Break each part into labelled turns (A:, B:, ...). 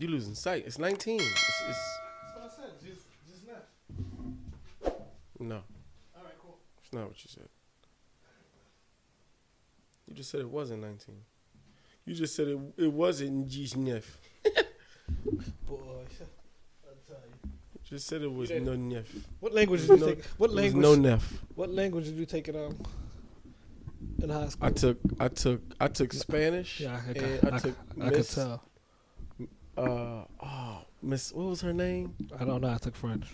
A: You losing sight. It's 19.
B: That's what I said. Just left.
A: No,
B: All right, cool.
A: it's not what you said. You just said it wasn't 19. You just said it wasn't 19.
B: Boy, I'll tell you.
A: You just said it was no nef.
B: What language did you take? What language?
A: No nef.
B: What language did you take it in high school?
A: I took Spanish.
B: Yeah,
A: I took
B: I could tell.
A: Miss, what was her name?
B: I don't know. I took French.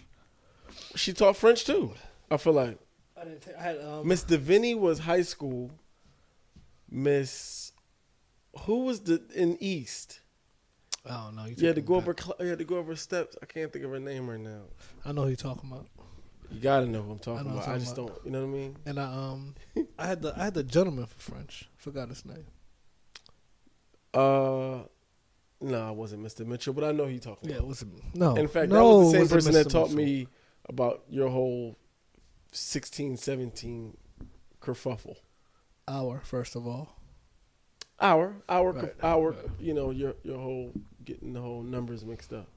A: She taught French too. I feel like
B: I didn't take. I had
A: Miss Davini was high school. Miss, who was in East?
B: I don't know.
A: You had to go over. You had to go over steps. I can't think of her name right now.
B: I know who you're talking about.
A: You gotta know who I'm talking about. I just don't. You know what I mean?
B: And I had the gentleman for French. Forgot his name.
A: No, it wasn't Mr. Mitchell, but I know who you're talking
B: Yeah,
A: about.
B: it was no.
A: In fact,
B: no,
A: that was the
B: it
A: same person
B: Mr.
A: that taught
B: Mitchell.
A: me about your whole 16, 17 kerfuffle.
B: Hour, first of all.
A: Hour.
B: Right.
A: You know, your whole getting the whole numbers mixed up.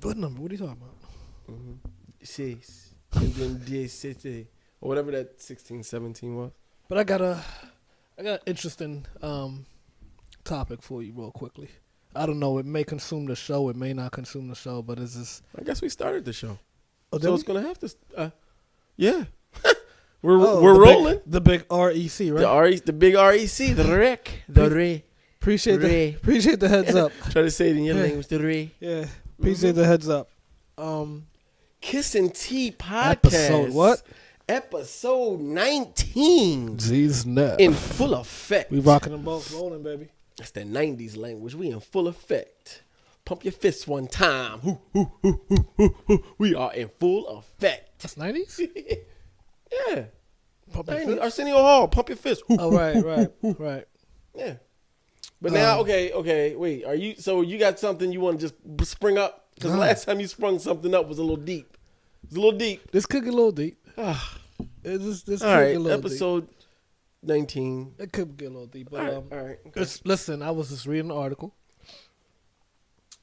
B: What number? What are you talking about?
A: Mm-hmm. 6 and then 17 or whatever that 16, 17 was.
B: But I got an interesting topic for you, real quickly. I don't know. It may consume the show. It may not consume the show. But it's just.
A: I guess we started the show,
B: Oh,
A: so it's gonna have to. Yeah, we're rolling.
B: The big REC, right?
A: The big REC, the rec, the re.
B: Appreciate the heads up.
A: Try to say it in your language, the re.
B: Yeah, appreciate the heads up.
A: Kiss and Tea podcast.
B: Episode what?
A: Episode 19.
B: Jeez, no.
A: In full effect.
B: We rocking them both, rolling, baby.
A: That's that 90s language. We in full effect. Pump your fists one time. Hoo, hoo, hoo, hoo, hoo, hoo. We are in full effect.
B: That's 90s?
A: Yeah.
B: Pump your
A: 90s.
B: fist?
A: Arsenio Hall. Pump your fist. Hoo,
B: Oh,
A: hoo,
B: right,
A: hoo,
B: right,
A: hoo, hoo.
B: right.
A: Yeah. But now, okay, wait. Are you? So you got something you want to just spring up? Because last time you sprung something up was a little deep. It was a little deep.
B: This could get a little deep. This could get a little
A: episode 19.
B: deep. It could get a little deep. But,
A: All right. Okay.
B: Listen, I was just reading an article.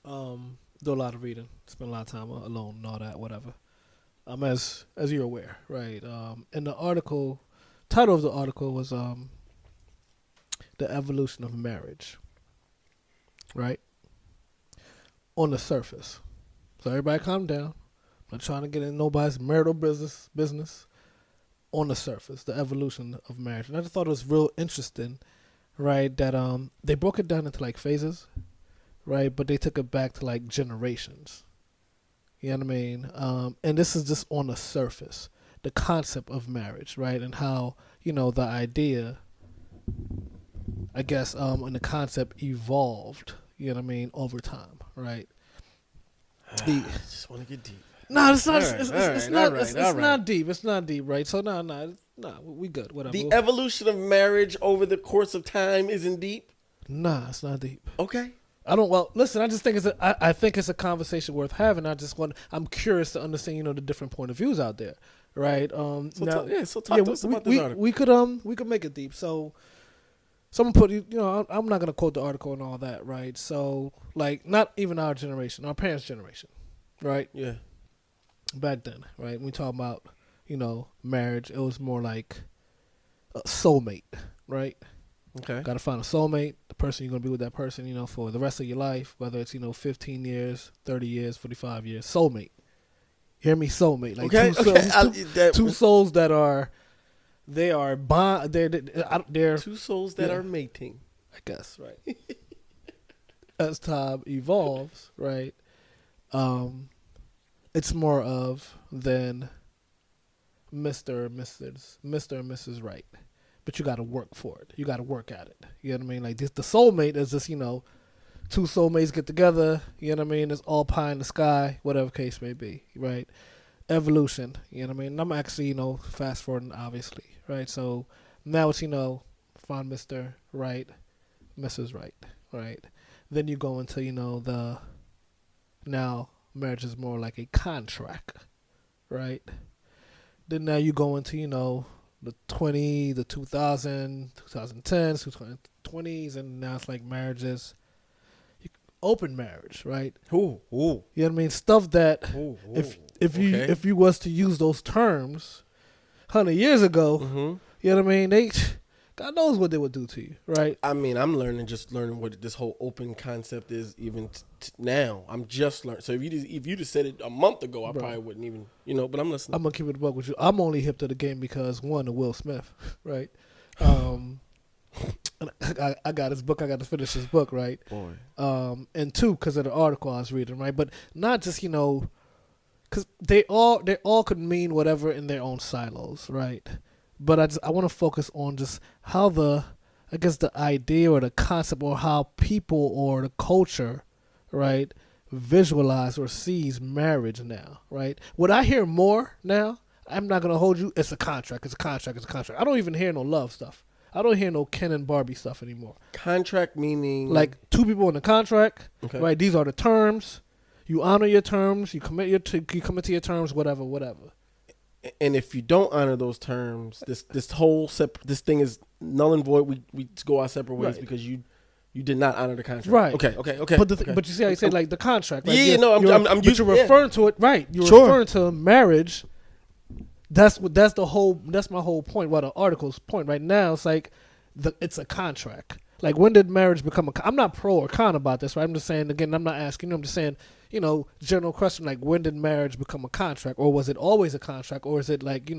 B: Do a lot of reading. Spend a lot of time alone and all that, whatever. As you're aware, right? And the article, title of the article was The Evolution of Marriage, right? On the surface. So everybody calm down. I'm not trying to get in nobody's marital business. On the surface, the evolution of marriage. And I just thought it was real interesting, right? That they broke it down into like phases, right? But they took it back to like generations. You know what I mean? And this is just on the surface, the concept of marriage, right? And how, you know, the idea, I guess, and the concept evolved, you know what I mean, over time, right?
A: I just want to get deep.
B: No, it's not.
A: All right,
B: It's
A: all right,
B: not.
A: all right,
B: It's
A: all right.
B: not deep. It's not deep, right? So no, we good. Whatever.
A: The evolution of marriage over the course of time isn't deep.
B: Nah, it's not deep.
A: Okay.
B: I don't. Well, listen. I just think I think it's a conversation worth having. I'm curious to understand, you know, the different point of views out there, right?
A: So talk to us about this article.
B: We could make it deep. So someone put, you know, I'm not gonna quote the article and all that, right? So like, not even our generation, our parents' generation, right?
A: Yeah.
B: Back then, right? When we talk about, you know, marriage, it was more like a soulmate, right?
A: Okay.
B: Got to find a soulmate, the person you're going to be with that person, you know, for the rest of your life, whether it's, you know, 15 years, 30 years, 45 years. Soulmate. Hear me, soulmate. Like two souls that are, they're
A: two souls that are mating.
B: I guess, right? As time evolves, right? It's more of than Mr. and Mrs. Right. But you got to work for it. You got to work at it. You know what I mean? Like this, the soulmate is just, you know, two soulmates get together. You know what I mean? It's all pie in the sky, whatever case may be, right? Evolution. You know what I mean? And I'm actually, you know, fast forwarding, obviously, right? So now it's, you know, find Mr. Right, Mrs. Right, right? Then you go into, you know, now marriage is more like a contract, right? Then now you go into, you know, the 2010s, 2020s, and now it's like marriages. open marriage, right?
A: Ooh.
B: You know what I mean? Stuff that
A: Ooh.
B: if you was to use those terms 100 years ago, you know what I mean? God knows what they would do to you, right?
A: I mean, I'm learning what this whole open concept is even now. I'm just learning. So if you just said it a month ago, I probably wouldn't even, but I'm listening.
B: I'm going to keep it a buck with you. I'm only hip to the game because, one, of Will Smith, right? I got his book. I got to finish his book, right?
A: Boy.
B: And two, because of the article I was reading, right? But not just, because they all could mean whatever in their own silos, right? But I want to focus on just how the idea or the concept or how people or the culture, right, visualize or sees marriage now, right? What I hear more now, I'm not going to hold you, it's a contract, it's a contract, it's a contract. I don't even hear no love stuff. I don't hear no Ken and Barbie stuff anymore.
A: Contract meaning?
B: Like two people in the contract,
A: okay.
B: Right? These are the terms. You honor your terms. You commit to your terms, whatever.
A: And if you don't honor those terms, this thing is null and void. We go our separate ways because you did not honor the contract.
B: Right.
A: Okay.
B: But you see how you say like the contract. Right?
A: Yeah,
B: you're referring to it. Right. You're referring to marriage. That's my whole point. What the article's point right now. It's like it's a contract. Like when did marriage become I'm not pro or con about this. Right. I'm just saying again. I'm not asking you. I'm just saying. General question like when did marriage become a contract, or was it always a contract, or is it like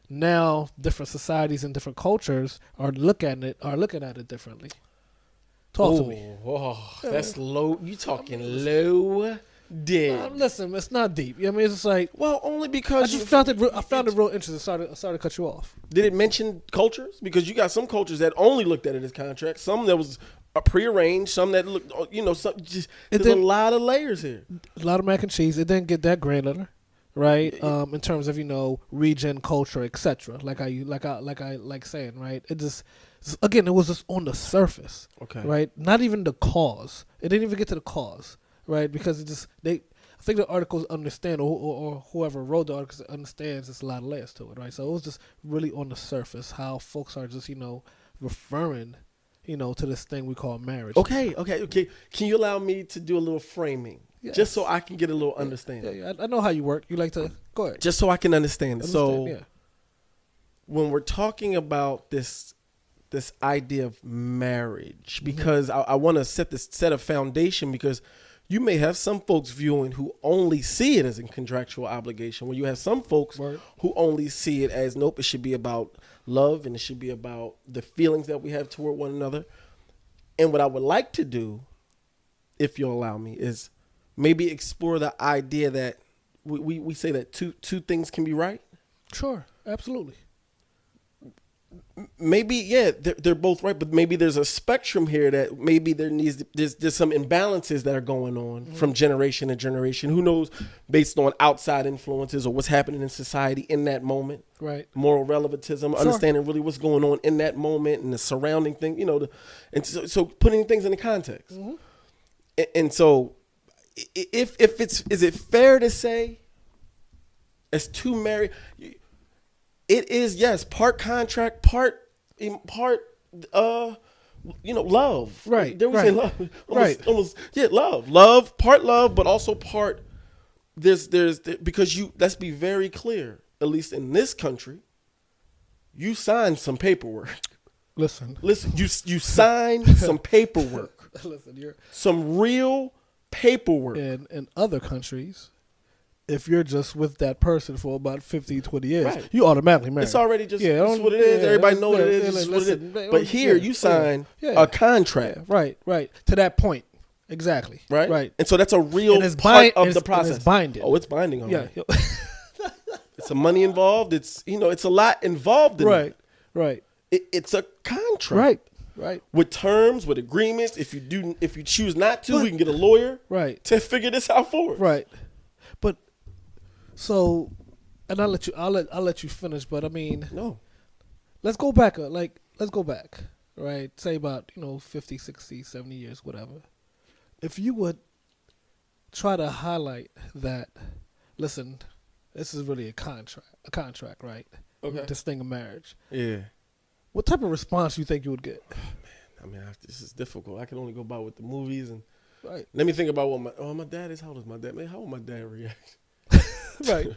B: now different societies and different cultures are looking at it differently. Talk to me.
A: Oh, that's low. You talking low dig.
B: Listen, it's not deep. I mean, it's just like
A: only because
B: I found it real interesting. I started to cut you off.
A: Did it mention cultures? Because you got some cultures that only looked at it as contract. Some that was prearranged, some that look, there's a lot of layers here.
B: A lot of mac and cheese. It didn't get that granular, right? In terms of region, culture, etc. Like saying, right? It just again, it was just on the surface,
A: okay,
B: right? Not even the cause. It didn't even get to the cause, right? Because I think the articles understand, or whoever wrote the articles understands. There's a lot of layers to it, right? So it was just really on the surface how folks are just referring. To this thing we call marriage.
A: Okay. Can you allow me to do a little framing? Yes. Just so I can get a little understanding.
B: Yeah, I know how you work. You like to go ahead.
A: Just so I can understand it. When we're talking about this idea of marriage, because I want to set a foundation, because you may have some folks viewing who only see it as a contractual obligation, where you have some folks who only see it as, nope, it should be about love and it should be about the feelings that we have toward one another. And what I would like to do, if you'll allow me, is maybe explore the idea that we say that two things can be right.
B: Sure, absolutely.
A: Maybe, they're both right, but maybe there's a spectrum here that maybe there's some imbalances that are going on from generation to generation. Who knows, based on outside influences or what's happening in society in that moment.
B: Right.
A: Moral relativism, understanding really what's going on in that moment and the surrounding thing, and so putting things into context. Mm-hmm. And so, is it fair to say, as two married? It is, yes, part contract, part love.
B: Right.
A: There we
B: say
A: love. Love, part love, but also part there's because let's be very clear, at least in this country, you signed some paperwork.
B: Listen,
A: you signed some paperwork.
B: Listen,
A: some real paperwork.
B: In other countries, if you're just with that person for about 15, 20 years, you automatically marry.
A: It's already just what it is. Everybody knows what it is. But here, you sign a contract.
B: Right. To that point. Exactly.
A: Right. And so that's a real part of the process.
B: It's binding.
A: Oh, it's binding on me. It's some money involved. It's a lot involved in it.
B: Right.
A: It's a contract.
B: Right.
A: With terms, with agreements. If you choose not to, we can get a lawyer.
B: Right.
A: To figure this out for us.
B: Right. But so, and I'll let you finish. But I mean,
A: no.
B: Let's go back. Let's go back. Right. Say about 50, 60, 70 years, whatever. If you would try to highlight that, listen, this is really a contract, right?
A: Okay.
B: This thing of marriage.
A: Yeah.
B: What type of response do you think you would get?
A: Oh, man, this is difficult. I can only go by with the movies and
B: Right.
A: Let me think about what my dad is. How old is my dad? Man, how would my dad react?
B: Right.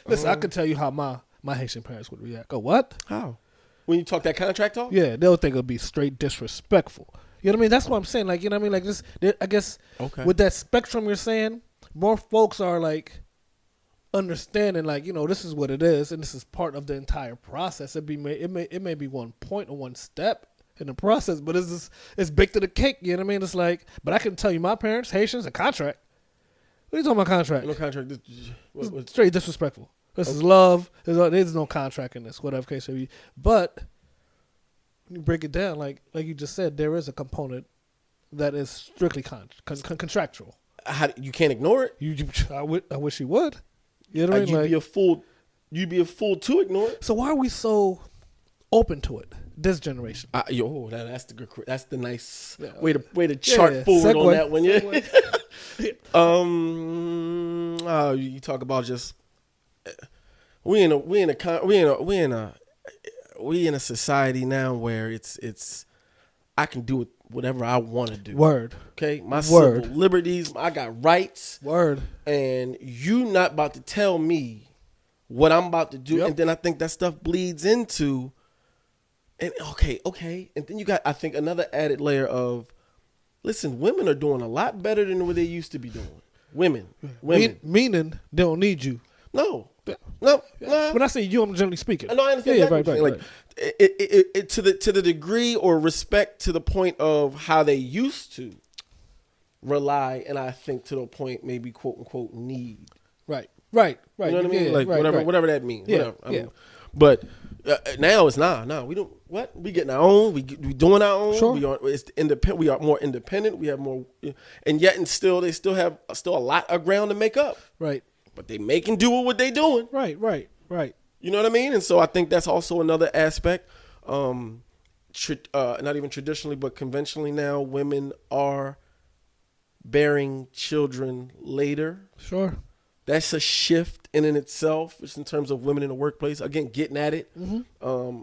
B: Listen, I can tell you how my Haitian parents would react. Oh, what?
A: How? When you talk that contract talk?
B: Yeah, they'll think it'll be straight disrespectful. You know what I mean? That's what I'm saying. Like, you know what I mean? Like this, I guess with that spectrum you're saying, more folks are like understanding, like, you know, this is what it is, and this is part of the entire process. It may be one point or one step in the process, but it's baked in the cake. You know what I mean? It's like, but I can tell you, my parents, Haitians, a contract. What are you talking about contract?
A: No contract.
B: It's straight disrespectful. This is love. There's no contract in this, whatever case may be. But when you break it down, like you just said, there is a component that is strictly contractual.
A: You can't ignore it.
B: I wish you would. You know what I mean?
A: You'd be a fool to ignore it.
B: So why are we so open to it? This generation.
A: That's the nice way to chart forward
B: segue.
A: On that one. Yeah. You talk about just we in a society now where it's I can do whatever I want to do.
B: Word.
A: Okay, my civil liberties. I got rights.
B: Word.
A: And you not about to tell me what I'm about to do. Yep. And then I think that stuff bleeds into. And okay. And then you got, I think, another added layer of, listen, women are doing a lot better than what they used to be doing. Women.
B: Meaning they don't need you.
A: No.
B: When I say you, I'm generally speaking.
A: No, I understand.
B: Yeah, right.
A: Like, it to the degree or respect to the point of how they used to rely, and I think to the point maybe quote unquote need.
B: Right.
A: You know what I mean?
B: Yeah,
A: like whatever that means.
B: Yeah.
A: Whatever. But now it's we don't what we getting our own. We doing our own.
B: Sure.
A: It's independent. We are more independent. We have more, and yet and still they still have a lot of ground to make up.
B: Right.
A: But they make and do what they doing.
B: Right.
A: You know what I mean? And so I think that's also another aspect. Not even traditionally, but conventionally now, women are bearing children later.
B: Sure.
A: That's a shift in itself, just in terms of women in the workplace. Again, getting at it.
B: Mm-hmm.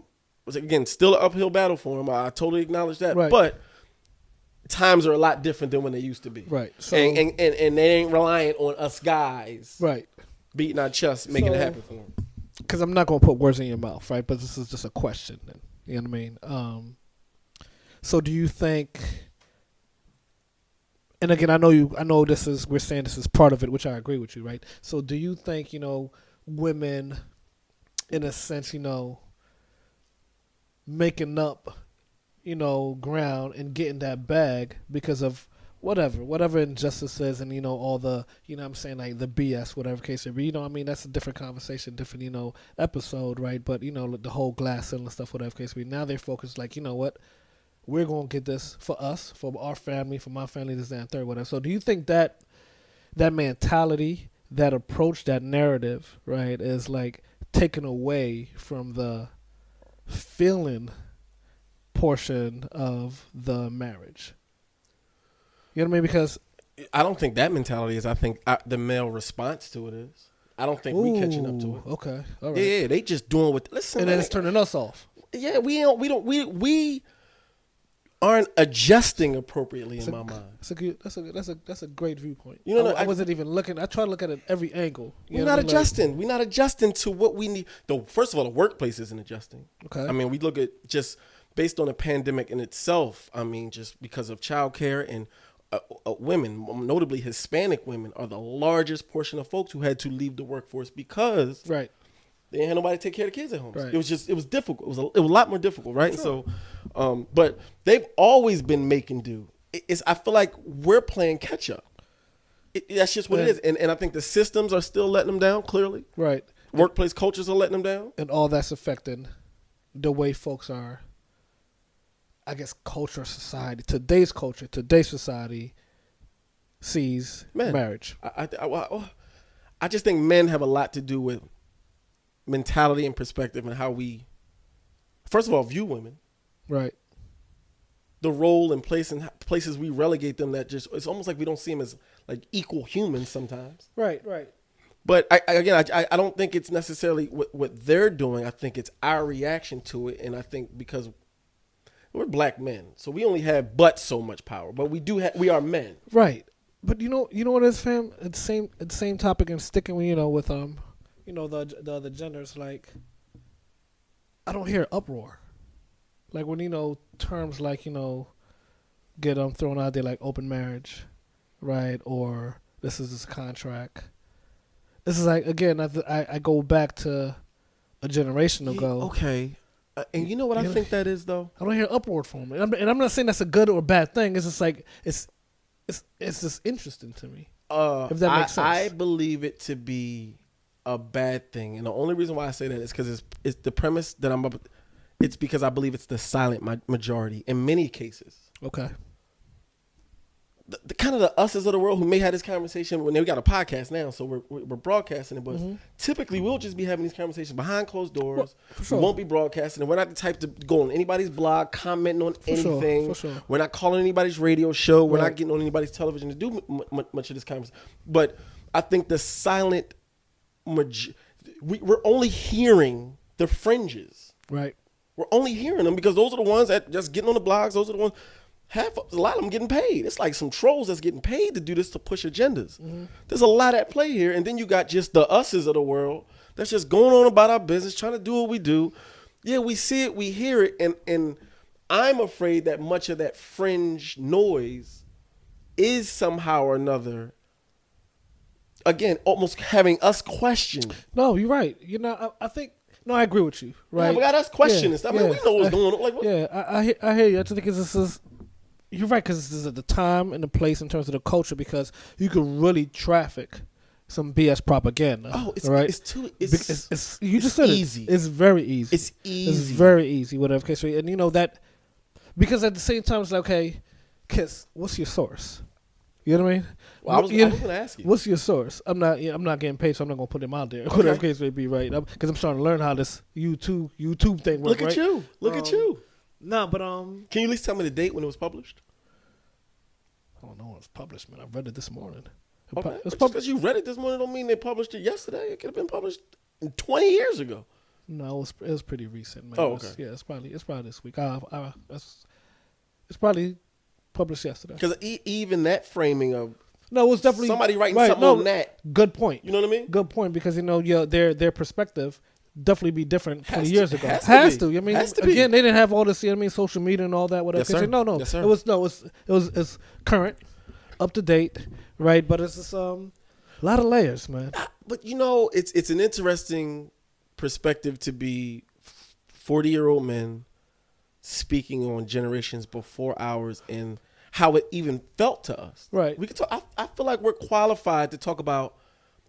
A: Again, still an uphill battle for them. I totally acknowledge that.
B: Right.
A: But times are a lot different than when they used to be.
B: Right. So,
A: and they ain't reliant on us guys.
B: Right.
A: Beating our chests, making it happen for them.
B: Because I'm not going to put words in your mouth, right? But this is just a question. You know what I mean? So do you think... And again, I know we're saying this is part of it, which I agree with you, right? So do you think, women, in a sense, making up, ground and getting that bag because of whatever injustices and, all the, I'm saying, like the BS, whatever case it be, that's a different conversation, different, episode, right? But, the whole glass ceiling stuff, whatever case it be, now they're focused like, what? We're going to get this for us, for our family, for my family, this, that, and third, whatever. So do you think that mentality, that approach, that narrative, right, is like taken away from the feeling portion of the marriage? You know what I mean? Because
A: I don't think that mentality is. I think the male response to it is. I don't think we catching up to it.
B: Okay, all right.
A: Yeah, they just doing what. Listen,
B: and then it's turning us off.
A: Yeah, we aren't adjusting appropriately in my mind.
B: That's a great viewpoint.
A: I
B: wasn't even looking. I try to look at it every angle.
A: We're not adjusting. We're not adjusting to what we need. Though, first of all, the workplace isn't adjusting.
B: Okay.
A: I mean, we look at just based on the pandemic in itself. I mean, just because of childcare and women, notably Hispanic women, are the largest portion of folks who had to leave the workforce because
B: right.
A: They didn't have nobody to take care of the kids at home.
B: Right.
A: It was difficult. It was a lot more difficult, right? Sure. So, but they've always been making do. I feel like we're playing catch up. That's just what it is. And I think the systems are still letting them down, clearly.
B: Right.
A: Workplace cultures are letting them down.
B: And all that's affecting the way folks are, I guess, culture, society, today's culture, today's society sees marriage.
A: I just think men have a lot to do with mentality and perspective and how we, first of all, view women.
B: Right.
A: The role and place and places we relegate them, that just, it's almost like we don't see them as like equal humans sometimes.
B: Right.
A: But I don't think it's necessarily what they're doing. I think it's our reaction to it. And I think because we're black men, so we only have but so much power, but we are men.
B: Right. But you know what it is, fam? It's the same topic and sticking with with the other genders. Like, I don't hear uproar. Like when terms like get thrown out there, like open marriage, right? Or this contract. This is like, again, I go back to a generation ago.
A: Okay. And you know what I think that is, though?
B: I don't hear uproar from it. And I'm not saying that's a good or bad thing. It's just like, it's just interesting to me. If that makes sense.
A: I believe it to be a bad thing. And the only reason why I say that is because it's the premise that it's because I believe it's the silent majority in many cases.
B: Okay.
A: The kind of the us's of the world who may have this conversation when we got a podcast now, so we're broadcasting it, but typically we'll just be having these conversations behind closed doors. Well, for sure. We won't be broadcasting, and we're not the type to go on anybody's blog, commenting on anything. For sure. We're not calling anybody's radio show. We're not getting on anybody's television to do much of this conversation. But I think the silent, we're only hearing the fringes.
B: Right.
A: We're only hearing them because those are the ones that just getting on the blogs. Those are the ones. A lot of them getting paid. It's like some trolls that's getting paid to do this to push agendas. There's a lot at play here. And then you got just the us's of the world that's just going on about our business, trying to do what we do. Yeah, we see it, we hear it. And I'm afraid that much of that fringe noise is somehow or another, again, almost having us question.
B: No, you're right. I think, no, I agree with you. Right.
A: Yeah, we got us questioning stuff. I mean, we know what's going on. Like, what?
B: Yeah, I hear you. I just think this is. You're right, because this is at the time and the place in terms of the culture, because you could really traffic some BS propaganda.
A: Oh, it's
B: right.
A: It's
B: you just said
A: easy.
B: It's very easy.
A: It's easy.
B: It's very easy. Whatever case, and that because at the same time it's like, okay, Kiss, what's your source? You know what I mean?
A: Well, I was going to ask you.
B: What's your source? I'm not getting paid, so I'm not going to put them out there. Okay. Whatever case may be, right? Because I'm starting to learn how this YouTube thing works.
A: Look at you. Look at you.
B: No, but
A: can you at least tell me the date when it was published?
B: I don't know when it was published, man. I read it this morning.
A: Okay. Just because you read it this morning don't mean they published it yesterday. It could have been published 20 years ago.
B: No, it was pretty recent, man.
A: Oh, okay.
B: It's probably this week. It's probably published yesterday.
A: Because even that framing of
B: it was definitely
A: somebody writing something on that.
B: Good point.
A: You know what I mean?
B: Good point, because their perspective definitely be different 20 years ago.
A: Has to.
B: I mean,
A: has to
B: again, they didn't have all this, social media and all that. Whatever.
A: Yes, sir.
B: No.
A: Yes, sir.
B: It was current, up to date, right? But it's just a lot of layers, man.
A: But it's an interesting perspective to be 40-year-old men speaking on generations before ours and how it even felt to us.
B: Right.
A: We could talk. I feel like we're qualified to talk about,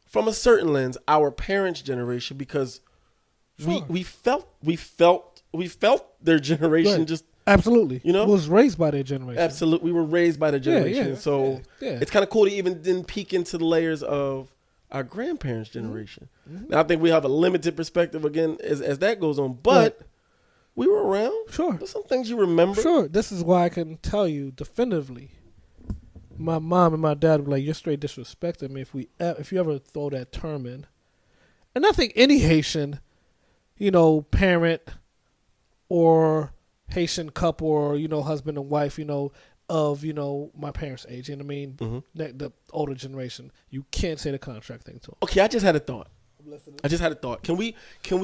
A: from a certain lens, our parents' generation, because we felt their generation. Right. Just
B: absolutely. Was raised by their generation.
A: Absolutely, we were raised by their generation. So it's kind of cool to even then peek into the layers of our grandparents' generation. Mm-hmm. Now I think we have a limited perspective again as that goes on, but we were around.
B: Sure,
A: there's some things you remember.
B: Sure, this is why I can tell you definitively. My mom and my dad were like, "You're straight disrespecting me if you ever throw that term in." And I think any Haitian, parent or Haitian couple or husband and wife, of my parents' age, you know what I mean, the older generation, you can't say the contract thing to them.
A: Okay, I just had a thought. Can we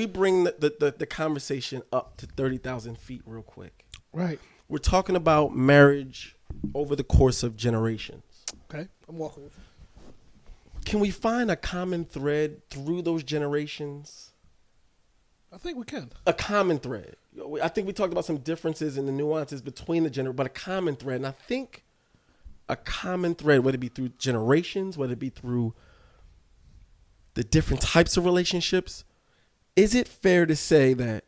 A: bring the conversation up to 30,000 feet real quick?
B: Right.
A: We're talking about marriage over the course of generations.
B: Okay, I'm walking with you.
A: Can we find a common thread through those generations?
B: I think we can.
A: A common thread. I think we talked about some differences in the nuances between the generations, but a common thread. And I think a common thread, whether it be through generations, whether it be through the different types of relationships, is it fair to say that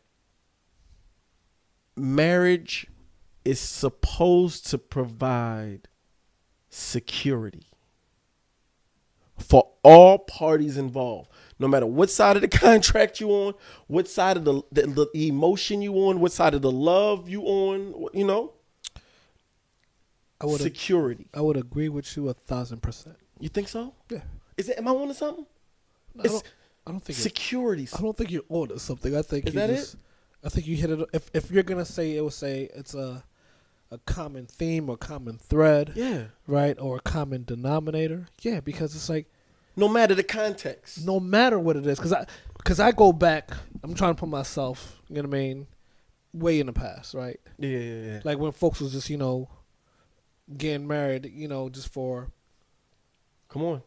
A: marriage is supposed to provide security for all parties involved, no matter what side of the contract you on, what side of the emotion you on, what side of the love you on, security.
B: I would agree with you 1,000%.
A: You think so?
B: Yeah.
A: Am I on to something?
B: No, I don't think
A: security.
B: I don't think you're on to something. I think
A: is that it?
B: I think you hit it. If you're gonna say it, would say it's a common theme or common thread,
A: Yeah.
B: right, or a common denominator. Yeah, because it's like
A: No matter the context.
B: no matter what it is, because I go back. I'm trying to put myself, you know what I mean, way in the past, right?
A: Yeah.
B: Like when folks was just getting married, just for
A: Come on.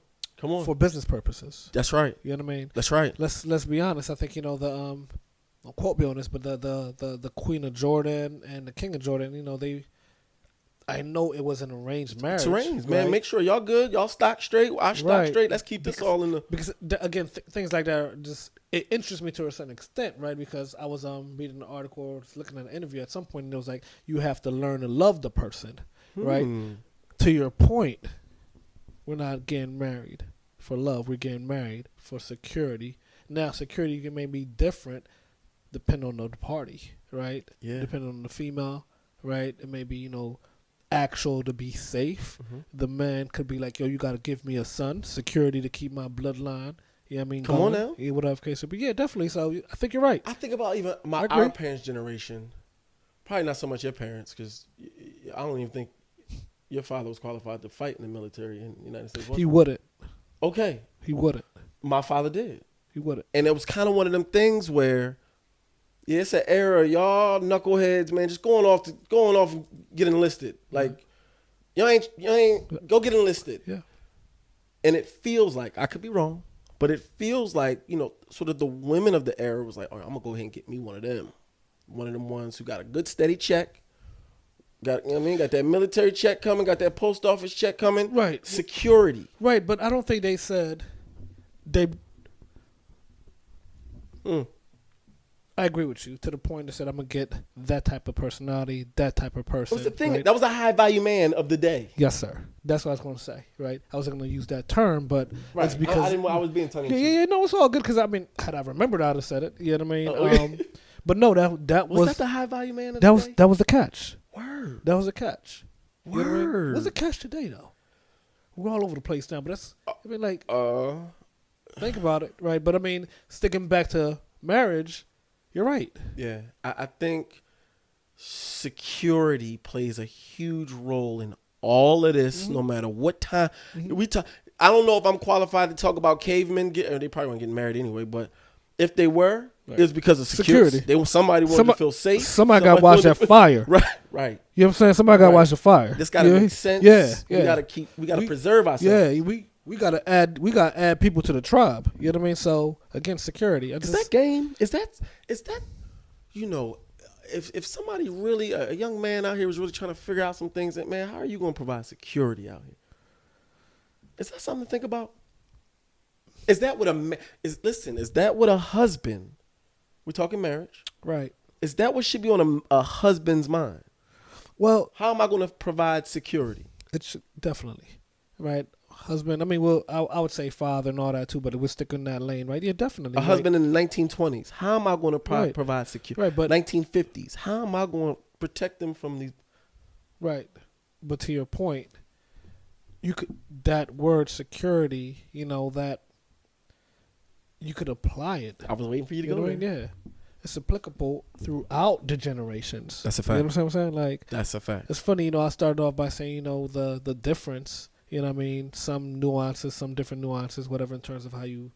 B: for business purposes.
A: That's right.
B: You know what I mean?
A: That's right.
B: Let's be honest. I think the don't quote me on this, but the Queen of Jordan and the King of Jordan, I know it was an arranged marriage.
A: It's arranged, man.
B: Right?
A: Make sure y'all good. Y'all stock straight. I stock straight. Let's keep this all in the.
B: Because again, things like that are just it interests me to a certain extent, right? Because I was reading an article, or looking at an interview at some point, and it was like you have to learn to love the person, right? To your point, we're not getting married for love. We're getting married for security. Now, security may be different depending on the party, right?
A: Yeah.
B: Depending on the female, right? It may be actual to be safe. The man could be like, yo, you got to give me a son, security to keep my bloodline. Yeah, I mean,
A: come on now.
B: Yeah, whatever case. But yeah, definitely. So I think you're right.
A: I think about even our parents' generation. Probably not so much your parents, because I don't even think your father was qualified to fight in the military in the United States.
B: He wouldn't.
A: Okay.
B: He wouldn't.
A: My father did.
B: He wouldn't.
A: And it was kind of one of them things where, yeah, it's an era, y'all knuckleheads, man, just going off and getting enlisted. Like, y'all ain't go get enlisted.
B: Yeah.
A: And it feels like, I could be wrong, but it feels like, sort of the women of the era was like, all right, I'm gonna go ahead and get me one of them. One of them ones who got a good steady check. Got that military check coming, got that post office check coming.
B: Right.
A: Security.
B: Right, but I don't think they said they I agree with you to the point that said I'm gonna get that type of personality, that type of person.
A: What's the thing?
B: Right?
A: That was a high value man of the day.
B: Yes, sir. That's what I was going to say. Right. I wasn't going to use that term, but
A: right.
B: it's because
A: I was being tongue in cheek.
B: Yeah. No, it's all good because had I remembered, I'd have said it. You know what I mean? But no, that was
A: that the high value man of
B: that
A: the
B: was
A: day?
B: that was the catch.
A: Word.
B: That was the catch.
A: Word.
B: You know what I mean? What's the catch today though? We're all over the place now, but that's think about it, right? But I mean, sticking back to marriage. You're right.
A: Yeah, I think security plays a huge role in all of this, no matter what time we talk. I don't know if I'm qualified to talk about cavemen. They probably weren't getting married anyway, but if they were, it was because of security. Somebody wanted to feel safe.
B: Somebody got to watch that fire.
A: Right.
B: You know what I'm saying? Somebody got to watch the fire.
A: This got to make sense.
B: Yeah.
A: We got to preserve ourselves.
B: Yeah, we gotta add people to the tribe. You know what I mean? So again, security.
A: Is that game? Is that if somebody really a young man out here was really trying to figure out some things, that man, how are you going to provide security out here? Is that something to think about? Is that what is that what a husband? We're talking marriage,
B: right? Is
A: that what should be on a husband's mind?
B: Well,
A: how am I going to provide security?
B: It's definitely right. Husband, I mean, well, I would say father and all that too, but it would stick in that lane, right? Yeah, definitely.
A: A husband in the 1920s, how am I going to provide security?
B: Right, but
A: 1950s, how am I going to protect them from these?
B: Right, but to your point, that word security, that you could apply it.
A: I was waiting for you to go there.
B: Yeah, it's applicable throughout the generations.
A: That's a fact.
B: You know what I'm saying? Like
A: that's a fact.
B: It's funny, I started off by saying, the difference. You know what I mean? Some different nuances, whatever, in terms of how you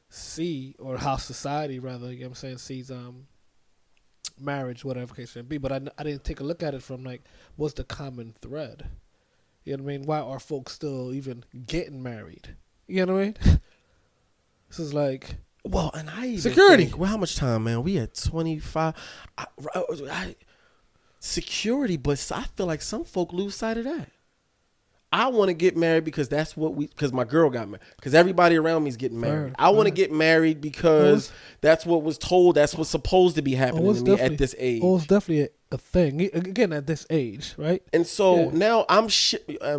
B: see, or how society, rather, you know what I'm saying, sees marriage, whatever case it may be. But I didn't take a look at it from, like, what's the common thread? You know what I mean? Why are folks still even getting married? You know what I mean? This is like...
A: Well, and I even
B: security.
A: Think, how much time, man? We at 25. Security, but I feel like some folk lose sight of that. I want to get married because because my girl got married. Because everybody around me is getting married. I want to get married because that's what was told. That's what's supposed to be happening to me at this age.
B: Oh, it's definitely a thing. Again, at this age, right?
A: And so now I'm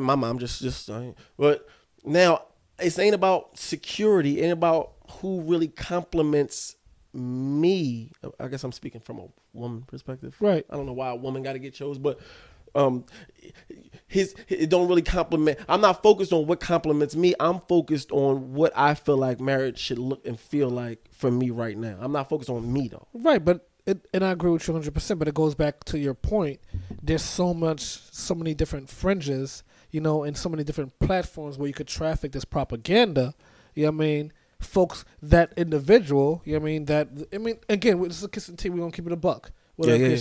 A: my mom just but now it ain't about security. It ain't about who really compliments me. I guess I'm speaking from a woman perspective.
B: Right.
A: I don't know why a woman got to get chose, but it don't really compliment. I'm not focused on what compliments me. I'm focused on what I feel like marriage should look and feel like for me right now. I'm not focused on me though.
B: Right, but and I agree with you 100%. But it goes back to your point. There's so many different fringes, and so many different platforms where you could traffic this propaganda. You know what I mean? Folks, that individual. You know what I mean? Again, this is a kiss and tea. We're gonna keep it a buck. Yeah.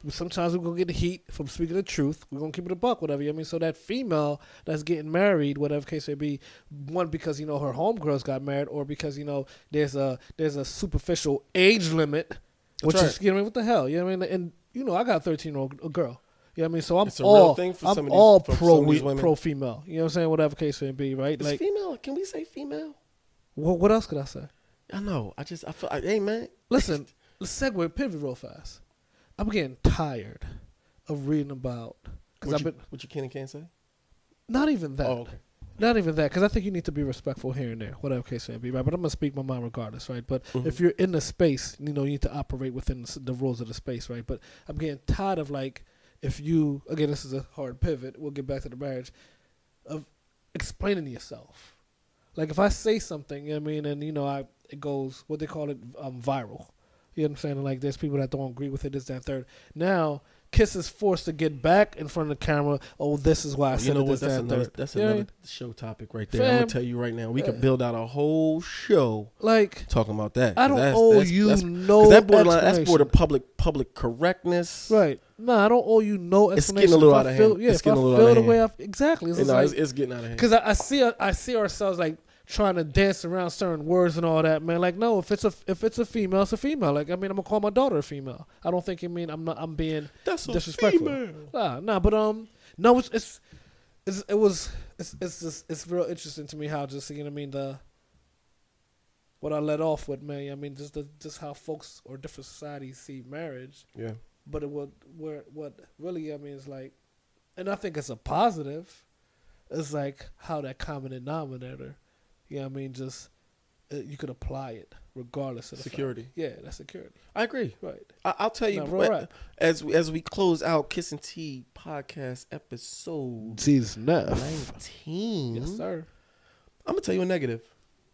B: Sometimes we're gonna get heat from speaking the truth. We're gonna keep it a buck, whatever. You know what I mean? So that female that's getting married, whatever case may be, one because her homegirls got married, or because there's a superficial age limit, which is what the hell? You know what I mean? And I got a 13-year-old girl. You know what I mean? So I'm all pro female. You know what I'm saying? Whatever case may be, right?
A: Like female. Can we say female?
B: What else could I say?
A: I know. I feel like, hey man,
B: listen. Let's pivot real fast. I'm getting tired of reading about
A: what you can and can't say.
B: Not even that.
A: Oh, okay.
B: Not even that, because I think you need to be respectful here and there, whatever case may be, right? But I'm gonna speak my mind regardless, right? But if you're in the space, you need to operate within the rules of the space, right? But I'm getting tired of if you again, this is a hard pivot. We'll get back to the marriage of explaining yourself. Like if I say something, and it goes what they call it viral. You know what I'm saying? Like, there's people that don't agree with it, this, that, and third. Now, Kiss is forced to get back in front of the camera. Oh, this is why I said this, that, and third.
A: That's another show topic right there. I'm going to tell you right now. We could build out a whole show talking about that.
B: I don't owe you no explanation.
A: That's border public correctness.
B: Right. No, I don't owe you no explanation.
A: It's getting a little out of hand.
B: Yeah, it's getting a little out of hand. Exactly.
A: It's getting out of hand.
B: Because I see ourselves trying to dance around certain words and all that, man. Like, no, if it's a female, it's a female. Like, I'm gonna call my daughter a female. I don't think I'm being disrespectful. But no, it's real interesting to me how what I let off with, man. I mean, just how folks or different societies see marriage.
A: Yeah.
B: But what really is and I think it's a positive. It's how that common denominator. You know what I mean? Just you could apply it regardless of the
A: security.
B: Fact. Yeah, that's security.
A: I agree.
B: Right.
A: I'll tell you, right. as we close out Kiss and Tea podcast episode 19.
B: Yes, sir.
A: I'm gonna tell you a negative.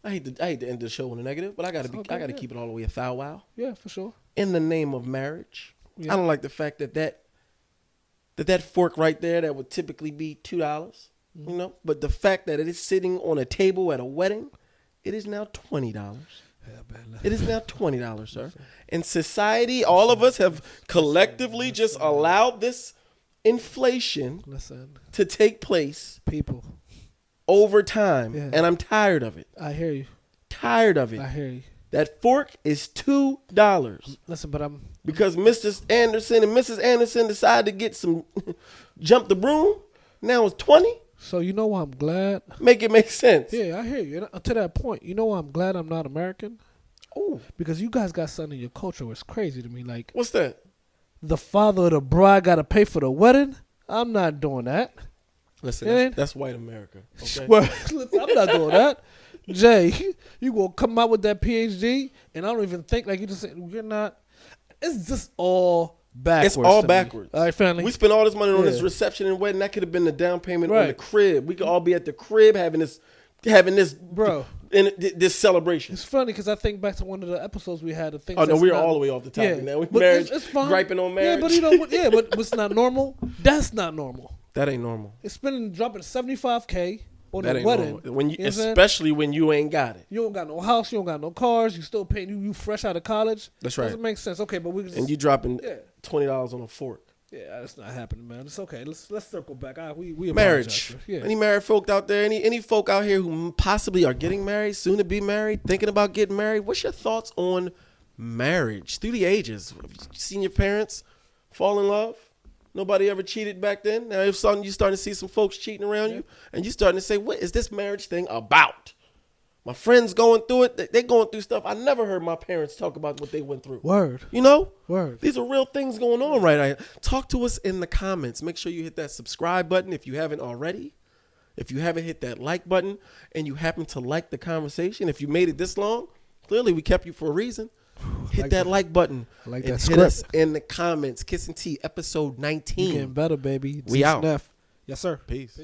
A: I hate to end the show on a negative, but I gotta keep it all the way a thou wow.
B: Yeah, for sure.
A: In the name of marriage, I don't like the fact that fork right there that would typically be $2. But the fact that it is sitting on a table at a wedding, it is now $20. It is now $20, sir. In society, all of us have collectively just allowed this inflation to take place over time, and I'm tired of it.
B: I hear you.
A: Tired of it.
B: I hear you.
A: That fork is $2.
B: Listen, but
A: because Mr. Anderson and Mrs. Anderson decided to get jump the broom. Now it's $20.
B: So you know why I'm glad?
A: Make it make sense.
B: Yeah, I hear you. And to that point, you know why I'm glad I'm not American?
A: Oh,
B: because you guys got something in your culture that's crazy to me. Like,
A: what's that?
B: The father of the bride got to pay for the wedding. I'm not doing that.
A: Listen, that's white America. Okay?
B: Well, I'm not doing that. Jay, you gonna come out with that PhD, and I don't even think you just said you're not. It's just all backwards.
A: It's all backwards.
B: All right, family.
A: We spent all this money on this reception and wedding. That could have been the down payment on the crib. We could all be at the crib having this,
B: bro,
A: this celebration.
B: It's funny because I think back to one of the episodes we had.
A: Oh no, we're all the way off the topic now. We marriage, it's fine. Griping on marriage.
B: Yeah, but you know what? Yeah, but what's not normal? That's not normal.
A: That ain't normal.
B: It's dropping $75K on the wedding.
A: When especially when you ain't got it.
B: You don't got no house. You don't got no cars. You still paying. You fresh out of college.
A: That's right.
B: Doesn't make sense. Okay, but
A: and you dropping $20 on a fork.
B: Yeah, that's not happening, man. It's okay. Let's circle back. We
A: marriage. Any married folk out there? Any folk out here who possibly are getting married, soon to be married, thinking about getting married? What's your thoughts on marriage through the ages? Have you seen your parents fall in love? Nobody ever cheated back then. Now, if suddenly you starting to see some folks cheating around you, and you starting to say, "What is this marriage thing about?" My friends going through it. They going through stuff. I never heard my parents talk about what they went through.
B: Word. Word.
A: These are real things going on right now. Talk to us in the comments. Make sure you hit that subscribe button if you haven't already. If you haven't hit that like button and you happen to like the conversation, if you made it this long, clearly we kept you for a reason. Hit that like button.
B: I like
A: and
B: that
A: hit
B: script.
A: us in the comments. Kiss and Tea, episode 19.
B: You getting better, baby.
A: We out.
B: Yes, sir.
A: Peace.